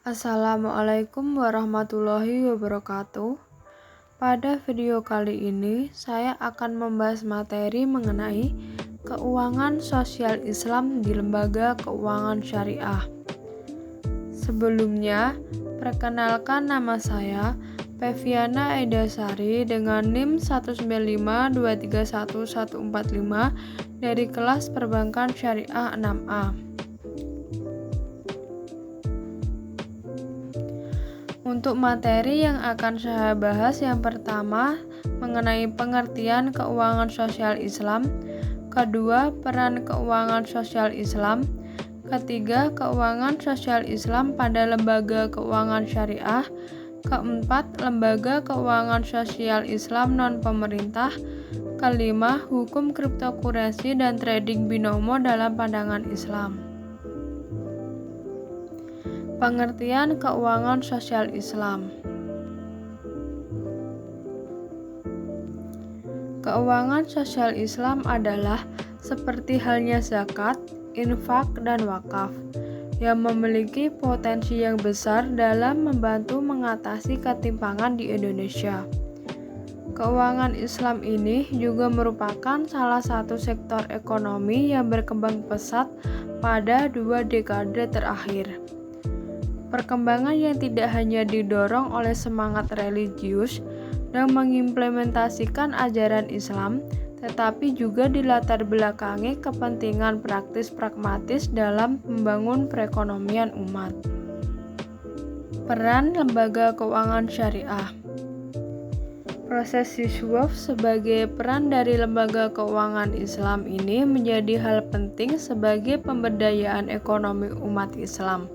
Assalamualaikum warahmatullahi wabarakatuh. Pada video kali ini, saya akan membahas materi mengenai keuangan sosial Islam di lembaga keuangan syariah. Sebelumnya, perkenalkan nama saya Peviana Edasari dengan NIM 195231145 dari kelas Perbankan Syariah 6A. Untuk materi yang akan saya bahas, yang pertama mengenai pengertian keuangan sosial Islam, kedua peran keuangan sosial Islam, ketiga keuangan sosial Islam pada lembaga keuangan syariah, keempat lembaga keuangan sosial Islam non-pemerintah, kelima hukum kriptokurrensi dan trading binomo dalam pandangan Islam. Pengertian keuangan sosial Islam. Keuangan sosial Islam adalah seperti halnya zakat, infak, dan wakaf yang memiliki potensi yang besar dalam membantu mengatasi ketimpangan di Indonesia. Keuangan Islam ini juga merupakan salah satu sektor ekonomi yang berkembang pesat pada 2 dekade terakhir. Perkembangan yang tidak hanya didorong oleh semangat religius dan mengimplementasikan ajaran Islam, tetapi juga dilatar belakangi kepentingan praktis pragmatis dalam membangun perekonomian umat. Peran lembaga keuangan syariah. Proses siswaf sebagai peran dari lembaga keuangan Islam ini menjadi hal penting sebagai pemberdayaan ekonomi umat Islam.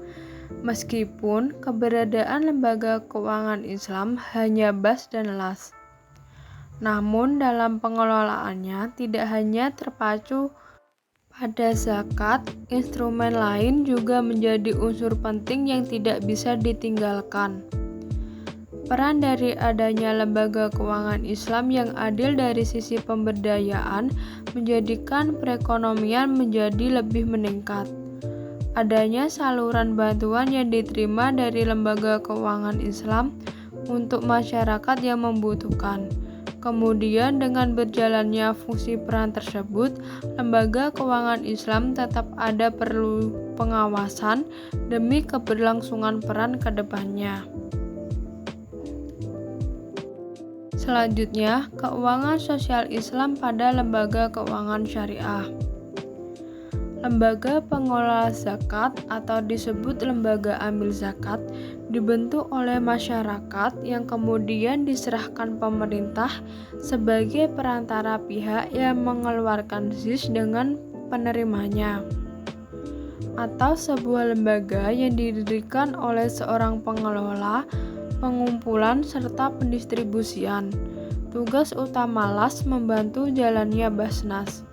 Meskipun keberadaan lembaga keuangan Islam hanya bas dan las, namun dalam pengelolaannya tidak hanya terpacu pada zakat, instrumen lain juga menjadi unsur penting yang tidak bisa ditinggalkan. Peran dari adanya lembaga keuangan Islam yang adil dari sisi pemberdayaan menjadikan perekonomian menjadi lebih meningkat. Adanya saluran bantuan yang diterima dari lembaga keuangan Islam untuk masyarakat yang membutuhkan. Kemudian dengan berjalannya fungsi peran tersebut, lembaga keuangan Islam tetap ada perlu pengawasan demi keberlangsungan peran ke depannya. Selanjutnya, keuangan sosial Islam pada lembaga keuangan syariah. Lembaga pengelola zakat atau disebut lembaga amil zakat dibentuk oleh masyarakat yang kemudian diserahkan pemerintah sebagai perantara pihak yang mengeluarkan ZIS dengan penerimanya, atau sebuah lembaga yang didirikan oleh seorang pengelola, pengumpulan, serta pendistribusian. Tugas utama LAS membantu jalannya Basnas.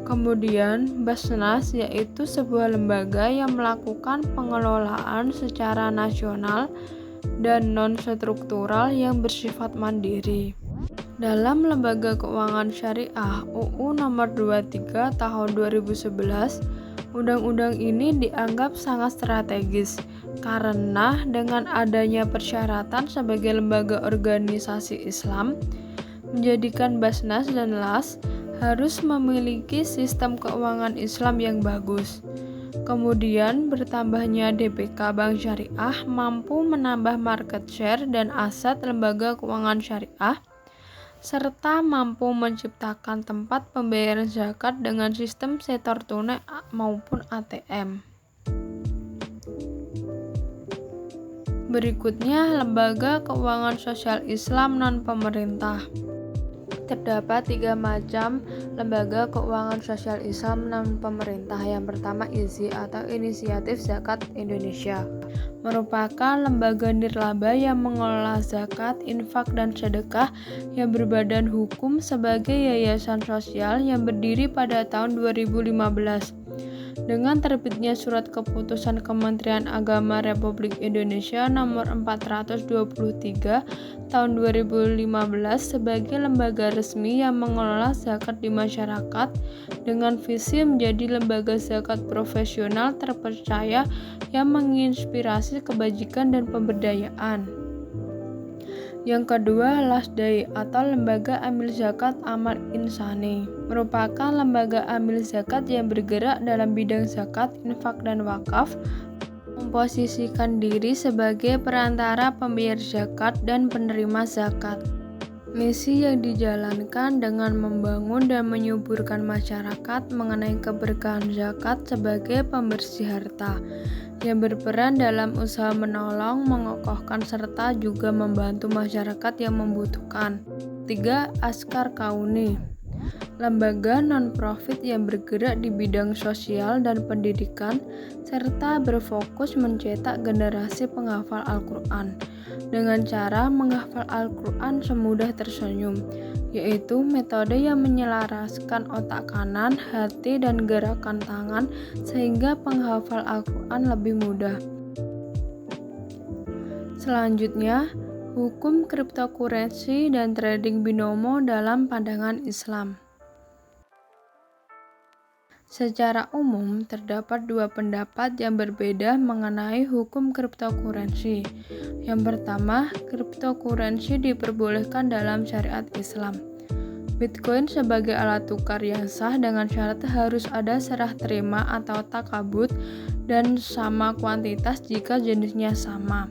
Kemudian, Basnas yaitu sebuah lembaga yang melakukan pengelolaan secara nasional dan non-struktural yang bersifat mandiri. Dalam Lembaga Keuangan Syariah UU Nomor 23 Tahun 2011, undang-undang ini dianggap sangat strategis karena dengan adanya persyaratan sebagai lembaga organisasi Islam, menjadikan Basnas dan LAS harus memiliki sistem keuangan Islam yang bagus. Kemudian bertambahnya DPK Bank Syariah mampu menambah market share dan aset lembaga keuangan syariah, serta mampu menciptakan tempat pembayaran zakat dengan sistem setor tunai maupun ATM. Berikutnya, lembaga keuangan sosial Islam non-pemerintah. Terdapat 3 macam lembaga keuangan sosial Islam non-pemerintah. Yang pertama, IZI atau Inisiatif Zakat Indonesia, merupakan lembaga nirlaba yang mengelola zakat, infak, dan sedekah yang berbadan hukum sebagai yayasan sosial yang berdiri pada tahun 2015. Dengan terbitnya Surat Keputusan Kementerian Agama Republik Indonesia Nomor 423 tahun 2015 sebagai lembaga resmi yang mengelola zakat di masyarakat dengan visi menjadi lembaga zakat profesional terpercaya yang menginspirasi kebajikan dan pemberdayaan. Yang kedua, LASDAI atau Lembaga Amil Zakat Amal Insani merupakan lembaga amil zakat yang bergerak dalam bidang zakat, infak, dan wakaf, memposisikan diri sebagai perantara pembayar zakat dan penerima zakat. Misi yang dijalankan dengan membangun dan menyuburkan masyarakat mengenai keberkahan zakat sebagai pembersih harta, yang berperan dalam usaha menolong, mengokohkan, serta juga membantu masyarakat yang membutuhkan. 3. Askar Kauni, lembaga non-profit yang bergerak di bidang sosial dan pendidikan, serta berfokus mencetak generasi penghafal Al-Quran dengan cara menghafal Al-Quran semudah tersenyum, yaitu metode yang menyelaraskan otak kanan, hati, dan gerakan tangan sehingga penghafal Al-Quran lebih mudah. Selanjutnya, hukum cryptocurrency dan trading binomo dalam pandangan Islam. Secara umum, terdapat dua pendapat yang berbeda mengenai hukum cryptocurrency. Yang pertama, cryptocurrency diperbolehkan dalam syariat Islam. Bitcoin sebagai alat tukar yang sah dengan syarat harus ada serah terima atau takabut dan sama kuantitas jika jenisnya sama.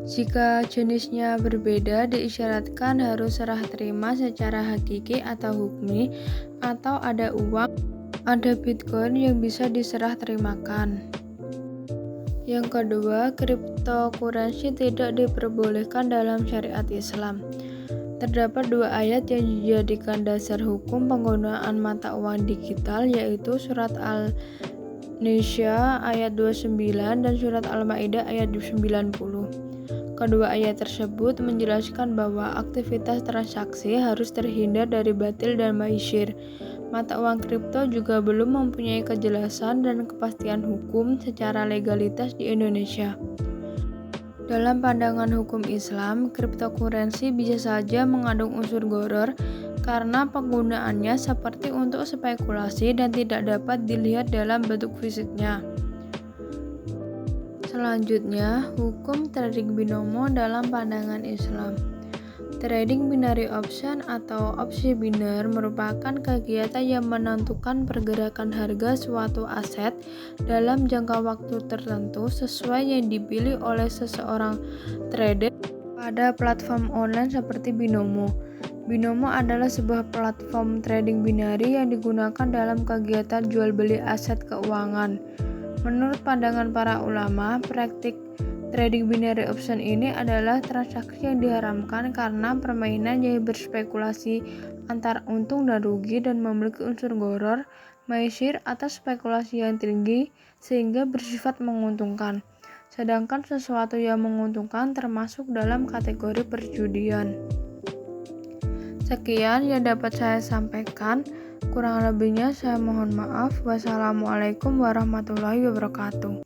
Jika jenisnya berbeda, diisyaratkan harus serah terima secara hakiki atau hukmi, atau ada uang, ada Bitcoin yang bisa diserah terimakan. Yang kedua, cryptocurrency tidak diperbolehkan dalam syariat Islam. Terdapat dua ayat yang dijadikan dasar hukum penggunaan mata uang digital, yaitu Surat Al-Nisa ayat 29 dan Surat Al-Maidah ayat 90. Kedua ayat tersebut menjelaskan bahwa aktivitas transaksi harus terhindar dari batil dan maisir. Mata uang kripto juga belum mempunyai kejelasan dan kepastian hukum secara legalitas di Indonesia. Dalam pandangan hukum Islam, cryptocurrency bisa saja mengandung unsur gharar karena penggunaannya seperti untuk spekulasi dan tidak dapat dilihat dalam bentuk fisiknya. Selanjutnya, hukum trading binomo dalam pandangan Islam. Trading binary option atau opsi biner merupakan kegiatan yang menentukan pergerakan harga suatu aset dalam jangka waktu tertentu sesuai yang dipilih oleh seseorang trader pada platform online seperti Binomo. Binomo adalah sebuah platform trading binary yang digunakan dalam kegiatan jual beli aset keuangan. Menurut pandangan para ulama, praktik trading binary option ini adalah transaksi yang diharamkan karena permainan yang berspekulasi antar untung dan rugi dan memiliki unsur gharar, maisir atau spekulasi yang tinggi sehingga bersifat menguntungkan. Sedangkan sesuatu yang menguntungkan termasuk dalam kategori perjudian. Sekian yang dapat saya sampaikan. Kurang lebihnya saya mohon maaf. Wassalamualaikum warahmatullahi wabarakatuh.